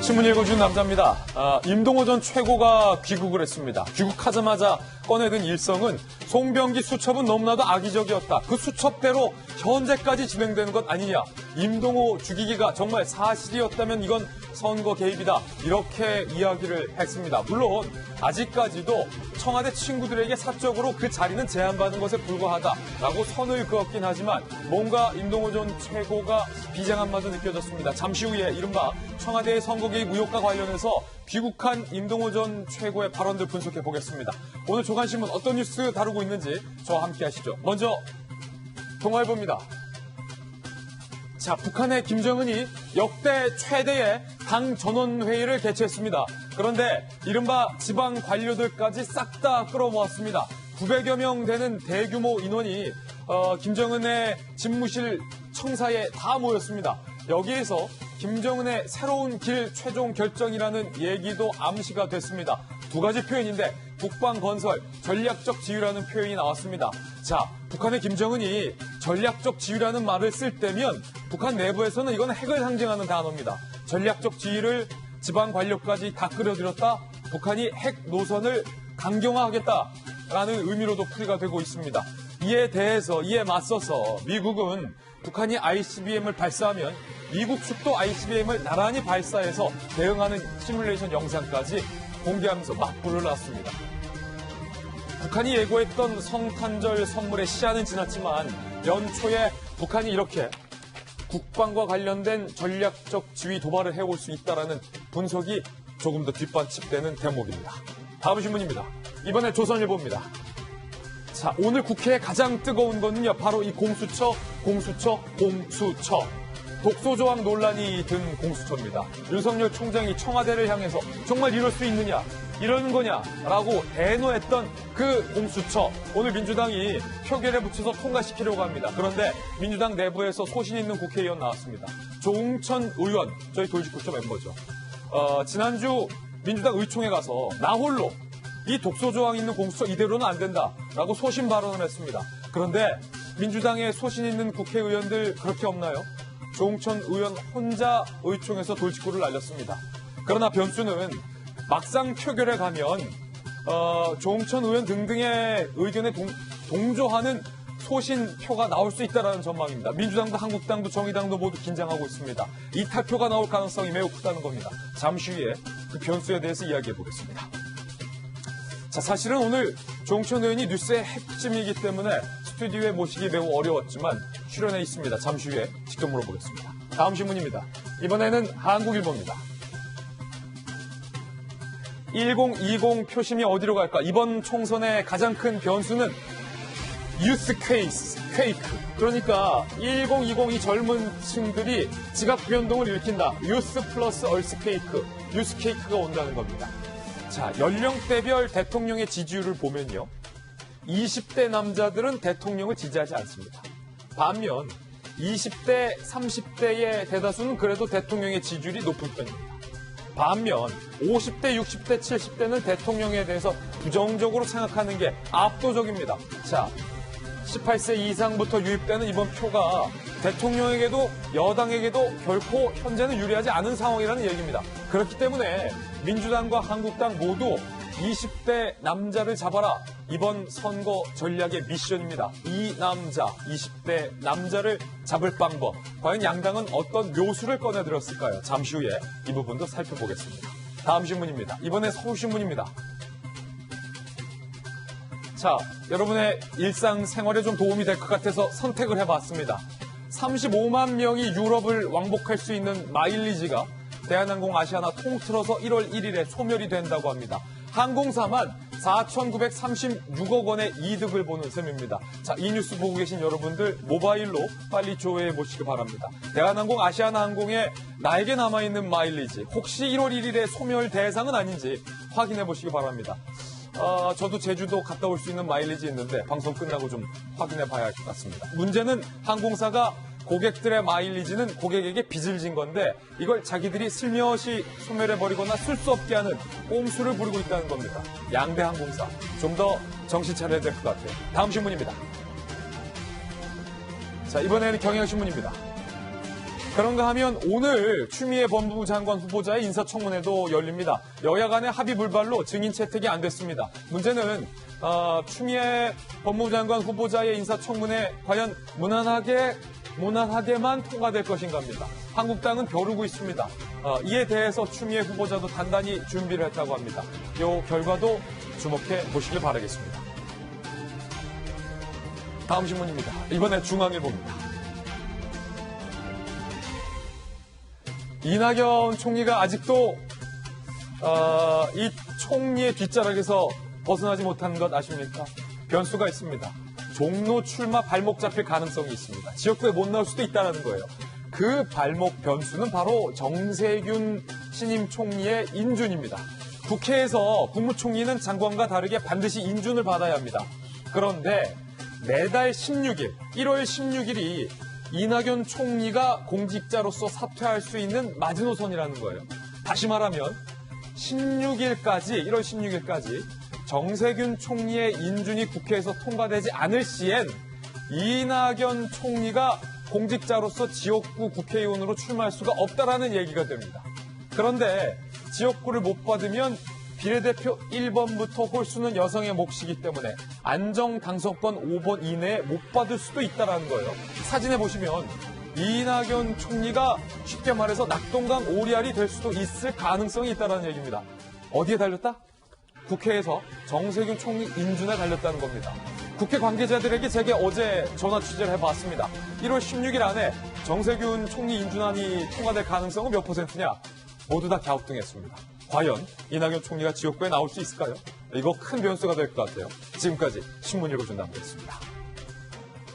신문 읽어준 남자입니다. 임동호 전 최고가 귀국을 했습니다. 귀국하자마자 꺼내든 일성은 송병기 수첩은 너무나도 악의적이었다. 그 수첩대로 현재까지 진행되는 것 아니냐. 임동호 죽이기가 정말 사실이었다면 이건 선거 개입이다. 이렇게 이야기를 했습니다. 물론 아직까지도 청와대 친구들에게 사적으로 그 자리는 제한받은 것에 불과하다라고 선을 그었긴 하지만 뭔가 임동호 전 최고가 비장한 맛도 느껴졌습니다. 잠시 후에 이른바 청와대의 선거 개입 의혹과 관련해서 귀국한 임동호 전 최고의 발언들 분석해 보겠습니다. 오늘 조간신문 어떤 뉴스 다루고 있는지 저와 함께 하시죠. 먼저 동아일보입니다. 자, 북한의 김정은이 역대 최대의 당 전원회의를 개최했습니다. 그런데 이른바 지방 관료들까지 싹 다 끌어모았습니다. 900여 명 되는 대규모 인원이 김정은의 집무실 청사에 다 모였습니다. 여기에서 김정은의 새로운 길 최종 결정이라는 얘기도 암시가 됐습니다. 두 가지 표현인데 국방 건설, 전략적 지휘라는 표현이 나왔습니다. 자, 북한의 김정은이 전략적 지휘라는 말을 쓸 때면 북한 내부에서는 이건 핵을 상징하는 단어입니다. 전략적 지휘를 지방 관료까지 다 끌어들였다. 북한이 핵 노선을 강경화하겠다라는 의미로도 풀이가 되고 있습니다. 이에 맞서서 미국은 북한이 ICBM을 발사하면 미국 측도 ICBM을 나란히 발사해서 대응하는 시뮬레이션 영상까지 공개하면서 맞불을 놨습니다. 북한이 예고했던 성탄절 선물의 시한은 지났지만 연초에 북한이 이렇게 국방과 관련된 전략적 지휘 도발을 해올 수 있다는 분석이 조금 더 뒷받침되는 대목입니다. 다음 신문입니다. 이번에 조선일보입니다. 자, 오늘 국회에 가장 뜨거운 거는요, 바로 이 공수처. 독소조항 논란이 든 공수처입니다. 윤석열 총장이 청와대를 향해서 정말 이럴 수 있느냐, 이러는 거냐라고 대노했던 그 공수처. 오늘 민주당이 표결에 붙여서 통과시키려고 합니다. 그런데 민주당 내부에서 소신 있는 국회의원 나왔습니다. 조응천 의원, 저희 돌직구처 멤버죠. 지난주 민주당 의총에 가서 나 홀로 이 독소조항 있는 공수처 이대로는 안 된다라고 소신 발언을 했습니다. 그런데 민주당의 소신 있는 국회의원들 그렇게 없나요? 조응천 의원 혼자 의총에서 돌직구를 날렸습니다. 그러나 변수는 막상 표결에 가면 조응천 의원 등등의 의견에 동조하는 소신표가 나올 수 있다는 전망입니다. 민주당도 한국당도 정의당도 모두 긴장하고 있습니다. 이탈표가 나올 가능성이 매우 크다는 겁니다. 잠시 후에 그 변수에 대해서 이야기해 보겠습니다. 자, 사실은 오늘 조응천 의원이 뉴스의 핵심이기 때문에 스튜디오에 모시기 매우 어려웠지만 출연해 있습니다. 잠시 후에 직접 물어보겠습니다. 다음 신문입니다. 이번에는 한국일보입니다. 1020 표심이 어디로 갈까? 이번 총선의 가장 큰 변수는 유스 퀘이크. 그러니까 1020 이 젊은 층들이 지각 변동을 일으킨다. 유스 플러스 얼스 케이크. 유스 케이크가 온다는 겁니다. 자, 연령대별 대통령의 지지율을 보면요. 20대 남자들은 대통령을 지지하지 않습니다. 반면 20대, 30대의 대다수는 그래도 대통령의 지지율이 높은 편입니다. 반면 50대, 60대, 70대는 대통령에 대해서 부정적으로 생각하는 게 압도적입니다. 자, 18세 이상부터 유입되는 이번 표가 대통령에게도 여당에게도 결코 현재는 유리하지 않은 상황이라는 얘기입니다. 그렇기 때문에 민주당과 한국당 모두 20대 남자를 잡아라. 이번 선거 전략의 미션입니다. 이 남자, 20대 남자를 잡을 방법. 과연 양당은 어떤 묘수를 꺼내들었을까요? 잠시 후에 이 부분도 살펴보겠습니다. 다음 신문입니다. 이번에 서울신문입니다. 자, 여러분의 일상생활에 좀 도움이 될 것 같아서 선택을 해봤습니다. 35만 명이 유럽을 왕복할 수 있는 마일리지가 대한항공 아시아나 통틀어서 1월 1일에 소멸이 된다고 합니다. 항공사만 4,936억 원의 이득을 보는 셈입니다. 자, 이 뉴스 보고 계신 여러분들 모바일로 빨리 조회해 보시기 바랍니다. 대한항공 아시아나항공에 나에게 남아있는 마일리지 혹시 1월 1일에 소멸 대상은 아닌지 확인해 보시기 바랍니다. 저도 제주도 갔다 올 수 있는 마일리지 있는데 방송 끝나고 좀 확인해 봐야 할 것 같습니다. 문제는 항공사가 고객들의 마일리지는 고객에게 빚을 진 건데 이걸 자기들이 슬며시 소멸해버리거나 쓸 수 없게 하는 꼼수를 부리고 있다는 겁니다. 양대 항공사 좀 더 정신 차려야 될 것 같아요. 다음 신문입니다. 자, 이번에는 경향신문입니다. 그런가 하면 오늘 추미애 법무부 장관 후보자의 인사청문회도 열립니다. 여야 간의 합의 불발로 증인 채택이 안 됐습니다. 문제는 추미애 법무부 장관 후보자의 인사청문회 과연 무난하게만 통과될 것인가입니다. 한국당은 벼르고 있습니다. 이에 대해서 추미애 후보자도 단단히 준비를 했다고 합니다. 이 결과도 주목해 보시길 바라겠습니다. 다음 신문입니다. 이번에 중앙일보입니다. 이낙연 총리가 아직도 이 총리의 뒷자락에서 벗어나지 못하는 것 아십니까? 변수가 있습니다. 종로 출마 발목 잡힐 가능성이 있습니다. 지역구에 못 나올 수도 있다는 거예요. 그 발목 변수는 바로 정세균 신임 총리의 인준입니다. 국회에서 국무총리는 장관과 다르게 반드시 인준을 받아야 합니다. 그런데 매달 16일, 1월 16일이 이낙연 총리가 공직자로서 사퇴할 수 있는 마지노선이라는 거예요. 다시 말하면 16일까지, 1월 16일까지 정세균 총리의 인준이 국회에서 통과되지 않을 시엔 이낙연 총리가 공직자로서 지역구 국회의원으로 출마할 수가 없다라는 얘기가 됩니다. 그런데 지역구를 못 받으면 비례대표 1번부터 홀수는 여성의 몫이기 때문에 안정 당선권 5번 이내에 못 받을 수도 있다는 거예요. 사진에 보시면 이낙연 총리가 쉽게 말해서 낙동강 오리알이 될 수도 있을 가능성이 있다는 얘기입니다. 어디에 달렸다? 국회에서 정세균 총리 인준에 달렸다는 겁니다. 국회 관계자들에게 제가 어제 전화 취재를 해봤습니다. 1월 16일 안에 정세균 총리 인준안이 통과될 가능성은 몇 %냐? 모두 다 갸우뚱했습니다. 과연 이낙연 총리가 지역구에 나올 수 있을까요? 이거 큰 변수가 될 것 같아요. 지금까지 신문 읽어준다고 했습니다.